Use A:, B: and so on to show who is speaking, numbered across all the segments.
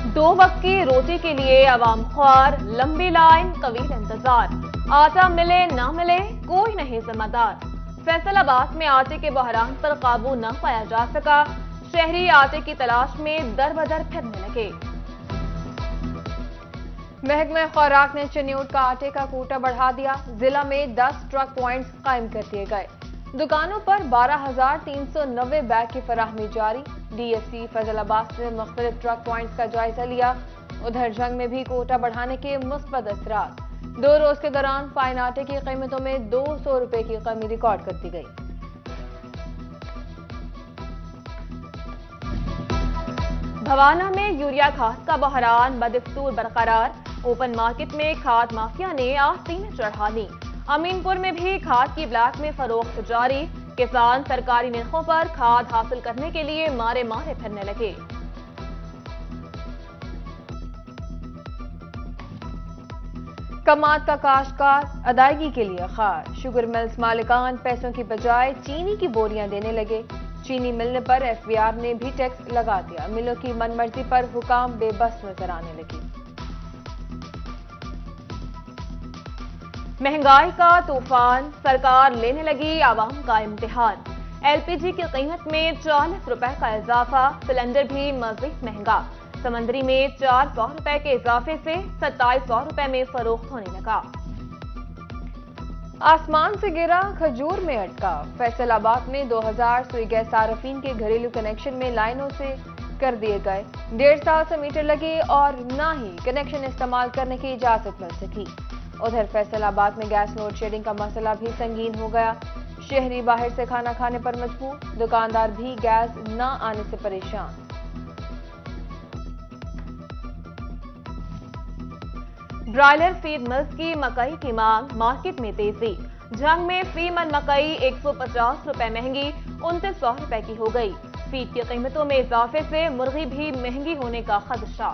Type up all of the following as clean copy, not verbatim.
A: दो वक्त की रोटी के लिए अवाम ख्वार, लंबी लाइन, तवील इंतजार। आटा मिले ना मिले कोई नहीं जिम्मेदार। फैसलाबाद में आटे के बहरान पर काबू न पाया जा सका। शहरी आटे की तलाश में दर बदर फिरने लगे।
B: महकमा खुराक ने चन्योट का आटे का कोटा बढ़ा दिया। जिला में 10 ट्रक पॉइंट्स कायम कर दिए गए। दुकानों पर 12,390 बैग की फराहमी जारी। डीएफसी फैजलाबाद से मुख्तलिफ ट्रक पॉइंट्स का जायजा लिया। उधर जंग में भी कोटा बढ़ाने के मुस्बत असरात। 2 रोज के दौरान फाइन आटे की कीमतों में 200 रुपए की कमी रिकॉर्ड कर दी गई।
A: भवाना में यूरिया खाद का बहरान बदस्तूर बरकरार। ओपन मार्केट में खाद माफिया ने आस्तीनें चढ़ा ली। अमीनपुर में भी खाद की ब्लैक में फरोख्त जारी। किसान सरकारी निर्खों पर खाद हासिल करने के लिए मारे मारे फिरने लगे।
B: कमात का काश्तकार अदायगी के लिए खार। शुगर मिल्स मालिकान पैसों की बजाय चीनी की बोरियां देने लगे। चीनी मिलने पर एफबीआर ने भी टैक्स लगा दिया। मिलों की मनमर्जी पर हुकाम बेबस नजर आने लगी।
A: महंगाई का तूफान, सरकार लेने लगी आवाम का इम्तिहान। एलपीजी की कीमत में 40 रुपए का इजाफा। सिलेंडर भी मजीद महंगा। समंदरी में 400 रुपए के इजाफे से 2700 रुपए में फरोख्त होने लगा।
B: आसमान से गिरा, खजूर में अटका। फैसलाबाद में 2000 सुई गैस सार्फिन के घरेलू कनेक्शन में लाइनों से कर दिए गए। 1.5 साल से मीटर लगे और न ही कनेक्शन इस्तेमाल करने की इजाजत मिल सकी। उधर फैसलाबाद में गैस लोड शेडिंग का मसला भी संगीन हो गया। शहरी बाहर से खाना खाने पर मजबूर। दुकानदार भी गैस न आने से परेशान।
A: ब्रायलर फीड मिल्स की मकई की मांग, मार्केट में तेजी। जंग में फी मन मकई 150 रुपए महंगी 2900 रुपए की हो गई। फीड की कीमतों में इजाफे से मुर्गी भी महंगी होने का खदशा।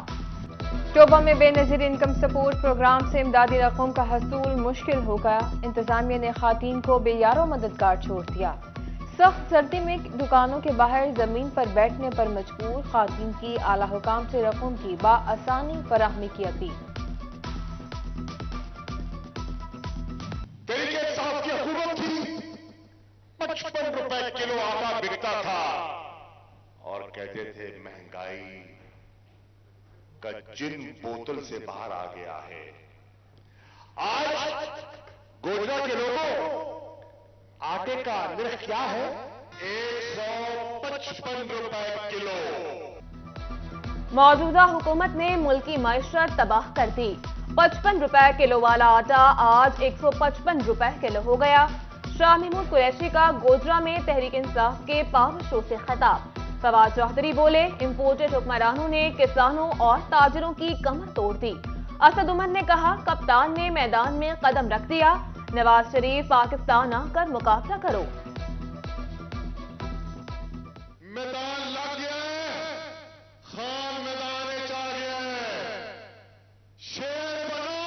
B: टोबा में बेनजीर इनकम सपोर्ट प्रोग्राम से इमदादी रकम का हसूल मुश्किल हो गया। इंतजामिया ने खातीन को बेयारो मददगार छोड़ दिया। सख्त सर्दी में दुकानों के बाहर जमीन पर बैठने पर मजबूर। खातीन की आला हुकाम से रकम की बाआसानी फराहमी की अपील।
C: तरीके साहब की हुकूमत थी, 55 रुपए किलो आटा बिकता था और कहते थे महंगाई का जिन बोतल से बाहर आ गया है। आज गोजरा के लोगों, आटे का निर्ख क्या है? 155 रुपए किलो।
A: मौजूदा हुकूमत ने मुल्की मईशत तबाह कर दी। 55 रुपए किलो वाला आटा आज 155 रुपए किलो हो गया। शाह महमूद कुरैशी का गोजरा में तहरीक इंसाफ के पावर शो से खिताब। फवाद चौधरी बोले, इंपोर्टेड हुक्मरानों ने किसानों और ताजिरों की कमर तोड़ दी। असद उमर ने कहा, कप्तान ने मैदान में कदम रख दिया। नवाज शरीफ पाकिस्तान आकर मुकाबला करो।
C: मैदान लग गया है, खान मैदान में आ गया है। शेर बनो,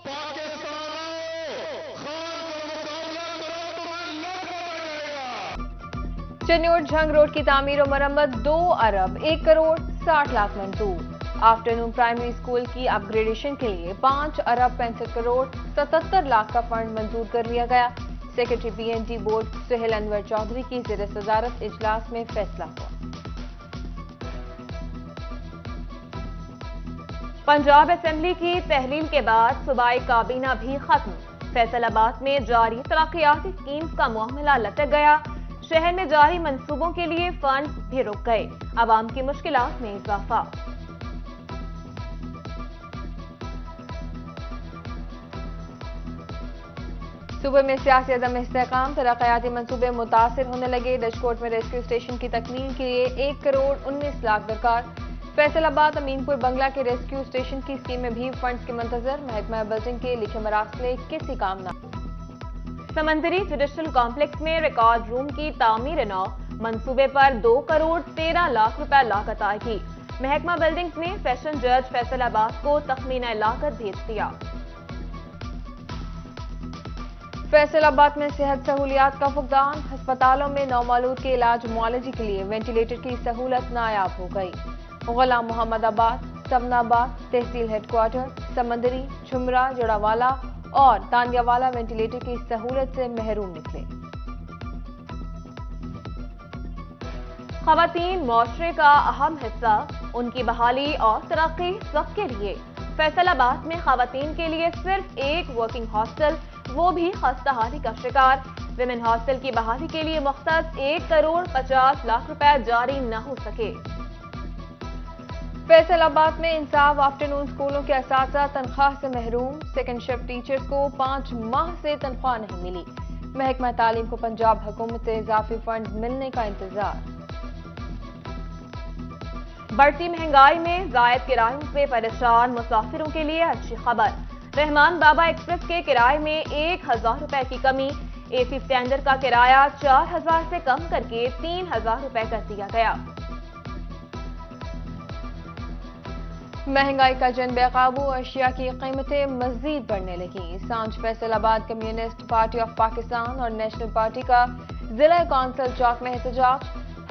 C: पाकिस्तान आओ, खान को मुकाबला करो, तुम्हें लड़ना पड़ेगा।
B: चन्योट झंग रोड की तामीर और मरम्मत 2 अरब 1 करोड़ 60 लाख मंजूर। आफ्टरनून प्राइमरी स्कूल की अपग्रेडेशन के लिए 5 अरब 65 करोड़ 77 लाख का फंड मंजूर कर लिया गया। सेक्रेटरी बीएनटी बोर्ड सुहेल अनवर चौधरी की ज़ेर सदारत इजलास में फैसला हुआ।
A: पंजाब असेंबली की तहलील के बाद सूबाई काबीना भी खत्म। फैसलाबाद में जारी तरक्याती स्कीम्स का मामला लटक गया। शहर में जारी मंसूबों के लिए फंड भी रुक गए। आवाम की मुश्किलात में इजाफा।
B: सूबे में सियासी अदम इस्तेहकाम, तरक्याती मंसूबे मुतासिर होने लगे। डचकोट में रेस्क्यू स्टेशन की तकमील के लिए 1 करोड़ 19 लाख दरकार। फैसलाबाद अमीनपुर बंगला के रेस्क्यू स्टेशन की स्कीम में भी फंड्स के मंतजर। महकमा बिल्डिंग के लिखे मरासले किसी काम न।
A: समंदरी जुडिशल कॉम्प्लेक्स में रिकॉर्ड रूम की तामीर नौ, मंसूबे पर 2 करोड़ 13 लाख रुपए लागत आएगी। महकमा बिल्डिंग्स ने सेशन जज फैसलाबाद को तखमीना लागत भेज दिया।
B: फैसलाबाद में सेहत सहूलियात का फुकदान। अस्पतालों में नौमौलूद के इलाज मुआलजे के लिए वेंटिलेटर की सहूलत नायाब हो गई। गुलाम मोहम्मदाबाद समनाबाद, तहसील हेडक्वार्टर, समंदरी, झुमरा, जड़ावाला और तानियावाला वेंटिलेटर की सहूलत से महरूम निकले।
A: खवातीन मुआशरे का अहम हिस्सा, उनकी बहाली और तरक्की सबके लिए। फैसलाबाद में खवातीन के लिए सिर्फ एक वर्किंग हॉस्टल, वो भी खस्ताहाली का शिकार। विमेन हॉस्टल की बहाली के लिए मुख्तस 1 करोड़ 50 लाख रुपए जारी न हो सके।
B: फैसलाबाद में इंसाफ आफ्टरनून स्कूलों के असातिज़ा तनख्वाह से महरूम। सेकंड शिफ्ट टीचर्स को 5 माह से तनख्वाह नहीं मिली। महकमा तालीम को पंजाब हुकूमत से इजाफी फंड मिलने का इंतजार।
A: बढ़ती महंगाई में जायद किरायों से परेशान मुसाफिरों के लिए अच्छी खबर। रहमान बाबा एक्सप्रेस के किराए में 1000 रुपए की कमी। एसी स्टैंडर्ड का किराया 4000 से कम करके 3000 रुपए कर दिया गया।
B: महंगाई का जन बेकाबू, अशिया की कीमतें मजीद बढ़ने लगी। सांझ Faisalabad communist party of Pakistan और नेशनल पार्टी का जिला कौंसिल चौक में एहतजाज,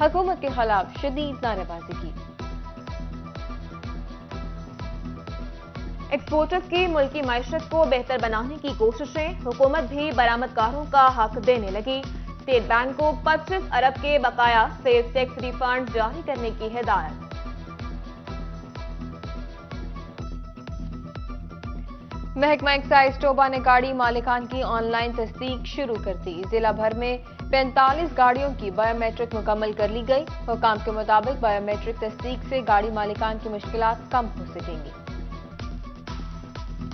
B: हुकूमत के खिलाफ शदीद नारेबाजी की।
A: एक्सपोर्टर्स की मुल्की मईशत को बेहतर बनाने की कोशिशें, हुकूमत भी बरामदकारों का हक देने लगी। स्टेट बैंक को 25 अरब के बकाया सेल्स टैक्स रिफंड जारी करने की हिदायत।
B: महकमा एक्साइज टोबा ने गाड़ी मालिकान की ऑनलाइन तस्दीक शुरू कर दी। जिला भर में 45 गाड़ियों की बायोमेट्रिक मुकम्मल कर ली गई। हुकाम के मुताबिक बायोमेट्रिक तस्दीक से गाड़ी मालिकान की मुश्किलात कम हो सकेंगी।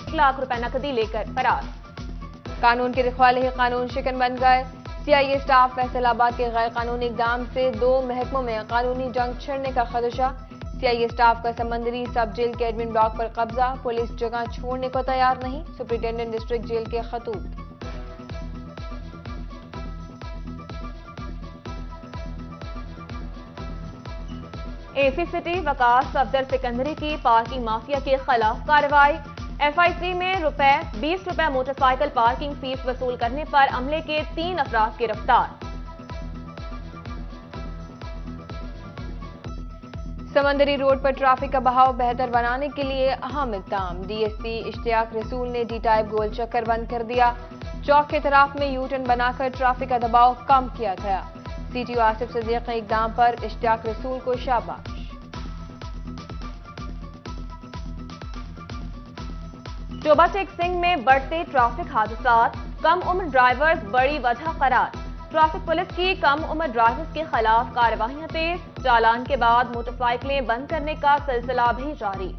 A: 1 लाख रुपए नकदी लेकर फरार।
B: कानून के रखवाले ही कानून शिकन बन गए। सीआईए स्टाफ फैसलाबाद के गैर कानूनी इकदाम से 2 महकमों में कानूनी जंग छिड़ने का खदशा। सीआईए स्टाफ का समंदरी सब जेल के एडमिन ब्लॉक पर कब्जा, पुलिस जगह छोड़ने को तैयार नहीं। सुपरिटेंडेंट डिस्ट्रिक्ट जेल के खतूत।
A: एसी सिटी वकास सफदर सिकंदरी की पार्किंग माफिया के खिलाफ कार्रवाई। एफआईसी में 20 रुपए मोटरसाइकिल पार्किंग फीस वसूल करने पर अमले के 3 अफराद गिरफ्तार।
B: समंदरी रोड पर ट्रैफिक का बहाव बेहतर बनाने के लिए अहम इक़दाम। डीएसपी इश्तियाक रसूल ने डी टाइप गोल चक्कर बंद कर दिया। चौक के तरफ में यू टर्न बनाकर ट्रैफिक का दबाव कम किया गया। सीटीओ आसिफ सदीक के इक़दाम पर इश्तियाक रसूल को शाबाश।
A: चोबा टेक सिंह में बढ़ते ट्रैफिक हादसात, कम उम्र ड्राइवर्स बड़ी वजह करार। ट्रैफिक पुलिस की कम उम्र ड्राइवर्स के खिलाफ कार्रवाइयां तेज। चालान के बाद मोटरसाइकिलें बंद करने का सिलसिला भी जारी।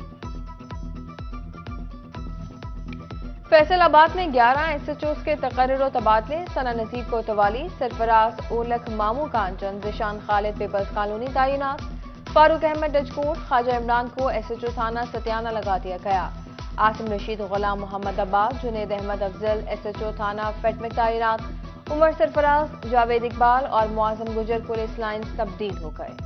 B: फैसलाबाद में 11 एसएचओस के तकर्रुर और तबादले। सना नजीब कोतवाली, सरफराज ओलख मामू कांचन, जिशान खालिद पीपल्स कॉलोनी तैनात। फारूक अहमद डजकोट, ख्वाजा इमरान को एसएचओ थाना सतियाना लगा दिया गया। आसिम रशीद गुलाम मोहम्मद अब्बास, जुनेद अहमद अफजल एसएचओ थाना फेट में तैनात। उमर सरफराज, जावेद इकबाल और मुआजम गुजर पुलिस लाइन्स तब्दील हो गए।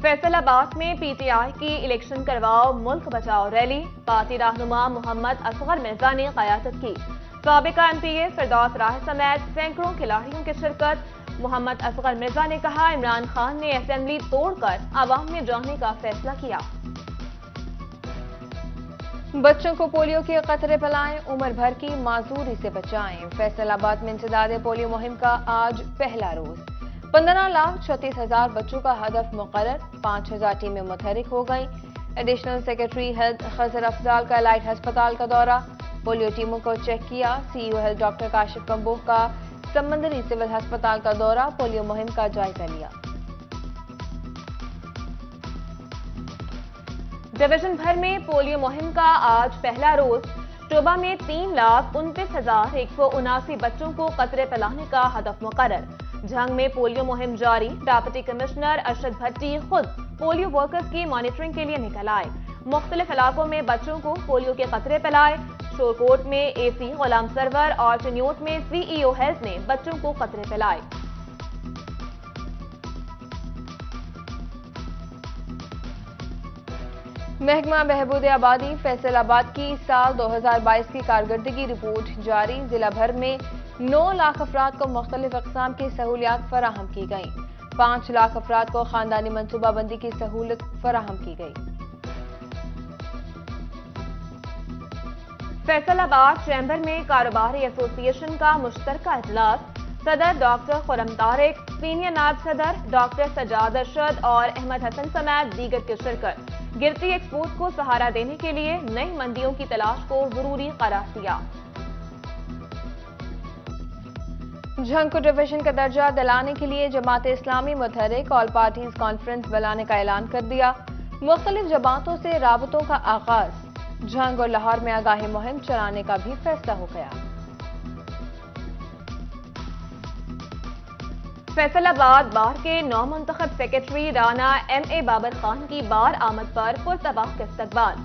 A: फैसलाबाद में पीटीआई की इलेक्शन करवाओ मुल्क बचाओ रैली। पार्टी रहनुमा मोहम्मद असगर मिर्जा ने क़यादत की। साबिका एमपीए फिरदौस राह समेत सैकड़ों खिलाड़ियों की शिरकत। मोहम्मद असगर मिर्जा ने कहा, इमरान खान ने असेंबली तोड़कर आवाम में जाने का फैसला किया।
B: बच्चों को पोलियो के कतरे पिलाएं, उम्र भर की माजूरी से बचाएं। फैसलाबाद में इंसदाद पोलियो मुहिम का आज पहला रोज। 15,36,000 बच्चों का हदफ मुकर्रर। 5,000 टीमें मुतहरिक हो गई। एडिशनल सेक्रेटरी हेल्थ खजर अफजाल का लाइट अस्पताल का दौरा, पोलियो टीमों को चेक किया। CEO health doctor Kashif Kamboh का समंदरी सिविल अस्पताल का दौरा, पोलियो मुहिम का जायजा लिया।
A: डिवीजन भर में पोलियो मुहिम का आज पहला रोज। टोबा में 3,29,179 बच्चों को कतरे पिलाने का हदफ मुकर्रर। झंग में पोलियो मुहिम जारी। डिप्टी कमिश्नर अरशद भट्टी खुद पोलियो वर्कर्स की मॉनिटरिंग के लिए निकल आए। मुख्तलिफ इलाकों में बच्चों को पोलियो के कतरे पिलाए। शोरकोट में एसी गुलाम सरवर और चन्योट में सीईओ हेल्थ ने बच्चों को कतरे पिलाए।
B: महकमा बहबूद आबादी फैसलाबाद की साल 2022 की कारकर्दगी रिपोर्ट जारी। जिला भर में 9 लाख अफराद को मुख्तलिफ अक़साम की सहूलियात फराहम की गई। 5 लाख अफराद को खानदानी मंसूबा बंदी की सहूलत फराहम की गई।
A: फैसलाबाद चैम्बर में कारोबारी एसोसिएशन का मुश्तरका इजलास, सदर डॉक्टर खुरम तारिक, सीनियर नायब सदर डॉक्टर सजाद अरशद और अहमद हसन समेत दीगर की शिरकत। गिरती एक्सपोर्ट को सहारा देने के लिए नई मंडियों की तलाश को जरूरी करार दिया।
B: जंग को डिवीजन का दर्जा दिलाने के लिए Jamaat Islami मुतहरिक all parties conference बुलाने का ऐलान कर दिया। मुख्तलिफ जमातों से राबतों का आगाज, जंग और लाहौर में आगाही मुहिम चलाने का भी फैसला हो गया।
A: फैसलाबाद बार के नौमुंतखब सेक्रेटरी राना M.A. बाबर खान की बार आमद पर पुरतबाह इस्तकबाल।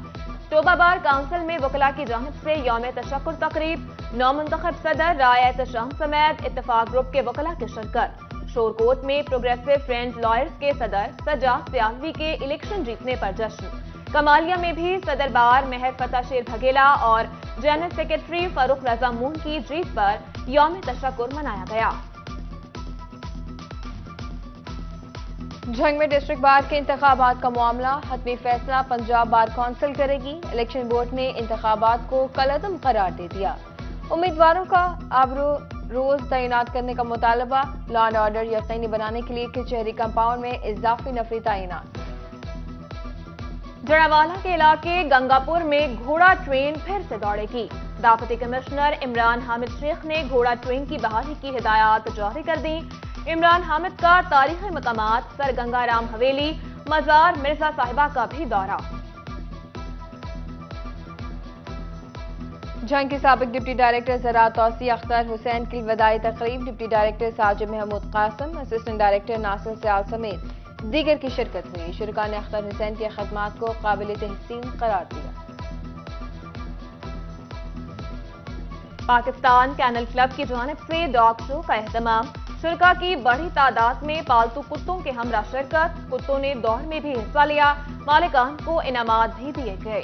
A: टोबा बार काउंसिल में वकला की जानिब से यौम तशक्कुर तकरीब, नौमुंतखब सदर राय एहतशाम समेत इत्तफाक ग्रुप के वकला की शिरकत। शोरकोट में प्रोग्रेसिव फ्रेंड लॉयर्स के सदर सजाद सियालवी के इलेक्शन जीतने पर जश्न। कमालिया में भी सदर बार मेहर फतह शेर भगेला और जनरल सेक्रेटरी फरूख रजा मून की जीत पर यौम तशक्कुर मनाया गया।
B: जंग में डिस्ट्रिक्ट बार के इंतखाबात का मामला, हतमी फैसला पंजाब बार कौंसिल करेगी। इलेक्शन बोर्ड ने इंतखाबात को कलअदम करार दे दिया। उम्मीदवारों का आबरू रोज तैनात करने का मुतालबा, लॉ एंड ऑर्डर यकीनी बनाने के लिए कचहरी कंपाउंड में इजाफी नफरी तैनात।
A: जड़ावाला के इलाके गंगापुर में घोड़ा ट्रेन फिर से दौड़ेगी। दापती कमिश्नर इमरान हामिद शेख ने घोड़ा ट्रेन की बहाली की हिदायत जारी कर दी। इमरान हामिद का तारीखी मकामात सर गंगाराम हवेली, मजार मिर्जा साहिबा का भी दौरा।
B: जंग के साबिक डिप्टी डायरेक्टर ज़राअत तौसी अख्तर हुसैन की वदाई तकरीब, deputy director Sajid Mahmood Qasim, assistant director Nasir Sial समेत दीगर की शिरकत हुई। शुरका ने अख्तर हुसैन की खदमात को काबिल तहसीन करार दिया।
A: पाकिस्तान कैनल क्लब की जानिब से डॉग शो का एहतमाम, शुरका की बड़ी तादाद में पालतू कुत्तों के हमरा शिरकत। कुत्तों ने दौड़ में भी हिस्सा लिया, मालिकान को इनामात भी दिए गए।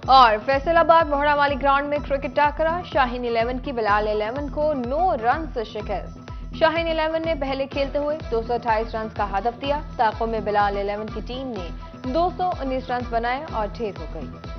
B: और फैसलाबाद मोहरा वाली ग्राउंड में क्रिकेट टाकरा, शाहीन 11 की बिलाल 11 को 9 रन से शिकस्त। शाहीन 11 ने पहले खेलते हुए 228 रन का हदफ दिया। ताक़ुब में बिलाल 11 की टीम ने 219 रन बनाए और ढेर हो गई।